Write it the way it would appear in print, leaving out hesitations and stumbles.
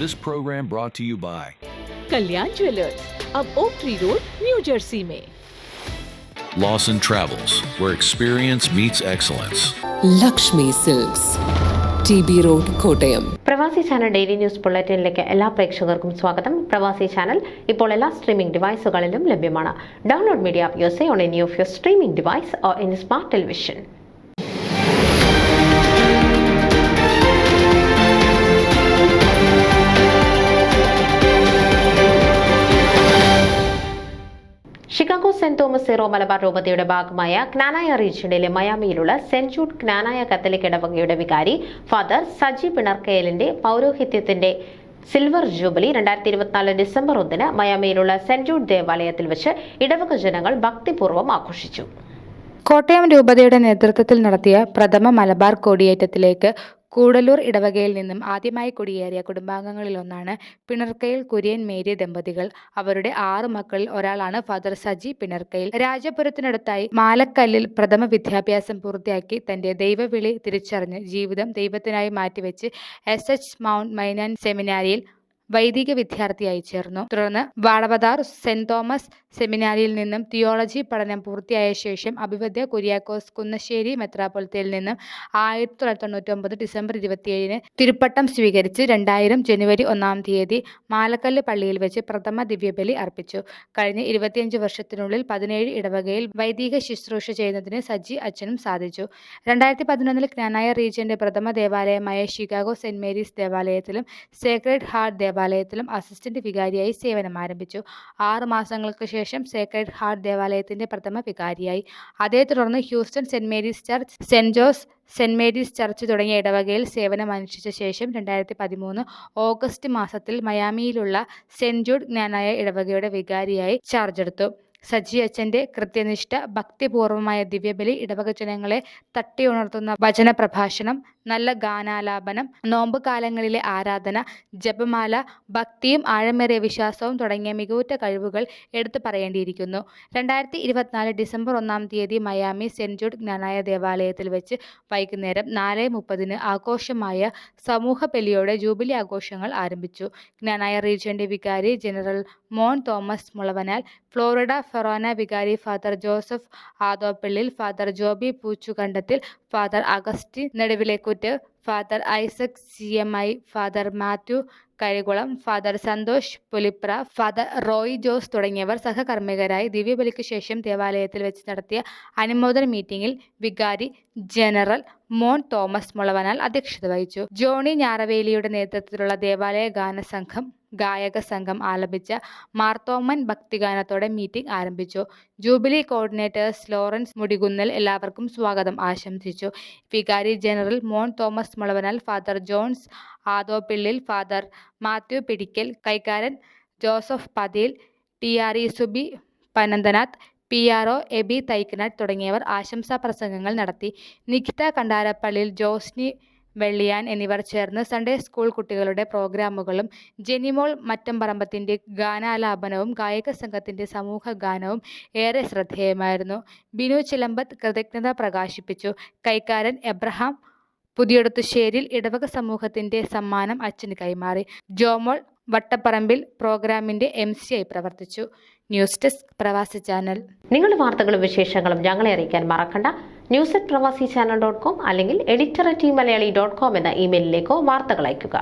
This program brought to you by Kalyan Jewellers, अब Oak Tree Road, New Jersey में। Lawson Travels, where experience meets excellence. Lakshmi Silks, TB Road, Kottayam. Pravasi Channel daily news ബുള്ളറ്റിനിലേക്ക് എല്ലാ പ്രേക്ഷകർക്കും സ്വാഗതം. പ്രവാസി channel ഇപ്പോൾ എല്ലാ streaming ഡിവൈസുകളിലും ലഭ്യമാണ്. Download media app use on any of your streaming device or any smart television. Chicago Saint Thomas Syro Malabar രൂപതയുടെ ഭാഗമായ ക്നാനായ റീജിയണിലെ മയാമിയിലുള്ള സെന്റ് ജൂഡ് ക്നാനായ കത്തലിക് ഇടവകയുടെ വികാരി ഫാദർ സജി പിണർക്കയലിന്റെ പൗരോഹിത്യത്തിന്റെ സിൽവർ ജൂബിലി 2024 ഡിസംബർ 1 മയാമിയിലുള്ള സെന്റ് ജൂഡ് ദേവാലയത്തിൽ വെച്ച് ഇടവക ജനങ്ങൾ ഭക്തിപൂർവ്വം ആഘോഷിച്ചു. കോട്ടയം രൂപതയുടെ നേതൃത്വത്തിൽ നടത്തിയ പ്രഥമ മലബാർ കൊടിയേറ്റത്തിലേക്ക് കൂടലൂർ ഇടവകയിൽ നിന്നും ആദ്യമായി കുടിയേറിയ കുടുംബാംഗങ്ങളിലൊന്നാണ് പിണർക്കയിൽ കുര്യൻ മേരി ദമ്പതികൾ. അവരുടെ 6 മക്കളിൽ ഒരാളാണ് ഫാദർ സജി പിണർക്കയിൽ. രാജപുരത്തിനടുത്തായി മാലക്കല്ലിൽ പ്രഥമ വിദ്യാഭ്യാസം പൂർത്തിയാക്കി തന്റെ ദൈവവിളി തിരിച്ചറിഞ്ഞ് ജീവിതം ദൈവത്തിനായി മാറ്റിവെച്ച് SH മൗണ്ട് മൈനൻ സെമിനാരിയിൽ വൈദിക വിദ്യാർത്ഥിയായി ചേർന്നു. തുടർന്ന് വാടവതാർ സെന്റ് തോമസ് സെമിനാരിയിൽ നിന്നും തിയോളജി പഠനം പൂർത്തിയായ ശേഷം അഭിവദ്യ കുര്യാക്കോസ് കുന്നശ്ശേരി മെത്രാപ്പൊലിത്തയിൽ നിന്നും 1999 ഡിസംബർ 27 തിരുപ്പട്ടം സ്വീകരിച്ച് 2000 ജനുവരി 1 മാലക്കല്ല് പള്ളിയിൽ വെച്ച് പ്രഥമ ദിവ്യബലി അർപ്പിച്ചു. കഴിഞ്ഞ 25 വർഷത്തിനുള്ളിൽ 17 ഇടവകയിൽ വൈദിക ശുശ്രൂഷ ചെയ്യുന്നതിന് സജി അച്ഛനും സാധിച്ചു. 2011 ക്നാനായ റീജിയന്റെ പ്രഥമ ദേവാലയമായ ഷിക്കാഗോ സെന്റ് മേരീസ് ദേവാലയത്തിലും സേക്രഡ് ഹാർട്ട് ദേവാലയത്തിലും അസിസ്റ്റന്റ് വികാരിയായി സേവനം ആരംഭിച്ചു. 6 മാസങ്ങൾക്ക് ശേഷം സേക്രഡ് ഹാർട്ട് ദേവാലയത്തിന്റെ പ്രഥമ വികാരിയായി. അതേ തുടർന്ന് Houston saint Mary's church, saint Jose saint Mary's church തുടങ്ങിയ ഇടവകയിൽ സേവനം അനുഷ്ഠിച്ച ശേഷം 2013 ഓഗസ്റ്റ് മാസത്തിൽ മയാമിയിലുള്ള സെന്റ് ജൂഡ് ജ്ഞാനായ ഇടവകയുടെ വികാരിയായി ചാർജ് എടുത്തു. സജി അച്ഛന്റെ കൃത്യനിഷ്ഠ, ഭക്തിപൂർവമായ ദിവ്യബലി, ഇടവക ജനങ്ങളെ തട്ടിയുണർത്തുന്ന വചന പ്രഭാഷണം, നല്ല ഗാനാലാപനം, നോമ്പ് കാലങ്ങളിലെ ആരാധന, ജപമാല, ഭക്തിയും ആഴമേറിയ വിശ്വാസവും തുടങ്ങിയ മികവുറ്റ കഴിവുകൾ എടുത്തു പറയേണ്ടിയിരിക്കുന്നു. 2024 ഡിസംബർ 1 മയാമി സെന്റ് ജൂഡ് ജ്ഞാനായ ദേവാലയത്തിൽ വെച്ച് വൈകുന്നേരം 4:30 ആഘോഷമായ സമൂഹ ബലിയോടെ ജൂബിലി ആഘോഷങ്ങൾ ആരംഭിച്ചു. ജ്ഞാനായ റീജിയന്റെ വികാരി general Mon Thomas Mulavanal, Florida forane വികാരി Father Joseph Adoppallil, Father Joby Poochukandathil, Father Augustine Neduvilekkutt, Father Isaac CMI, Father Mathew Karikulam, Father Santhosh Pulipra, Father Roy Jose തുടങ്ങിയവർ സഹകർമ്മികരായി ദിവ്യബലിക്ക് ശേഷം ദേവാലയത്തിൽ വെച്ച് നടത്തിയ അനുമോദന മീറ്റിംഗിൽ വികാരി ജനറൽ മോൻ തോമസ് മുളവനാൽ അധ്യക്ഷത വഹിച്ചു. ജോണി ഞാറവേലിയുടെ നേതൃത്വത്തിലുള്ള ദേവാലയ ഗായക സംഘം ആലപിച്ച മാർത്തോമൻ ഭക്തിഗാനത്തോടെ മീറ്റിംഗ് ആരംഭിച്ചു. ജൂബിലി കോർഡിനേറ്റേഴ്സ് ലോറൻസ് മുടികുന്നൽ എല്ലാവർക്കും സ്വാഗതം ആശംസിച്ചു. വികാരി general Mon Thomas Mulavanal, Father Johns Adoppillil, Father Mathew Pidikkal, കൈക്കാരൻ Joseph Pathiyil, TRE Subi Pananthanath, PRO Eby Thaikkanad തുടങ്ങിയവർ ആശംസാ പ്രസംഗങ്ങൾ നടത്തി. നിഖിത കണ്ടാരപ്പള്ളിയിൽ, ജോസ്നി വെള്ളിയാൻ എന്നിവർ ചേർന്ന് സൺഡേ സ്കൂൾ കുട്ടികളുടെ പ്രോഗ്രാമുകളും ജെനിമോൾ മറ്റംപറമ്പത്തിന്റെ ഗാനാലാപനവും ഗായക സംഘത്തിന്റെ സമൂഹ ഗാനവും ഏറെ ശ്രദ്ധേയമായിരുന്നു. ബിനു ചിലമ്പത്ത് കൃതജ്ഞത പ്രകാശിപ്പിച്ചു. കൈക്കാരൻ എബ്രഹാം പുതിയടത്തുശ്ശേരിൽ ഇടവക സമൂഹത്തിന്റെ സമ്മാനം അച്ഛന് കൈമാറി. ജോമോൾ വട്ടപ്പറമ്പിൽ പ്രോഗ്രാമിന്റെ MC ആയി പ്രവർത്തിച്ചു. ന്യൂസ് ഡെസ്ക് പ്രവാസി ചാനൽ. നിങ്ങളുടെ വാർത്തകളും വിശേഷങ്ങളും ഞങ്ങളെ അറിയിക്കാൻ മറക്കണ്ട. news@pravasichannel.com അല്ലെങ്കിൽ editor@mlayali.com എന്ന ഇമെയിലിലേക്കോ വാർത്തകൾ അയയ്ക്കുക.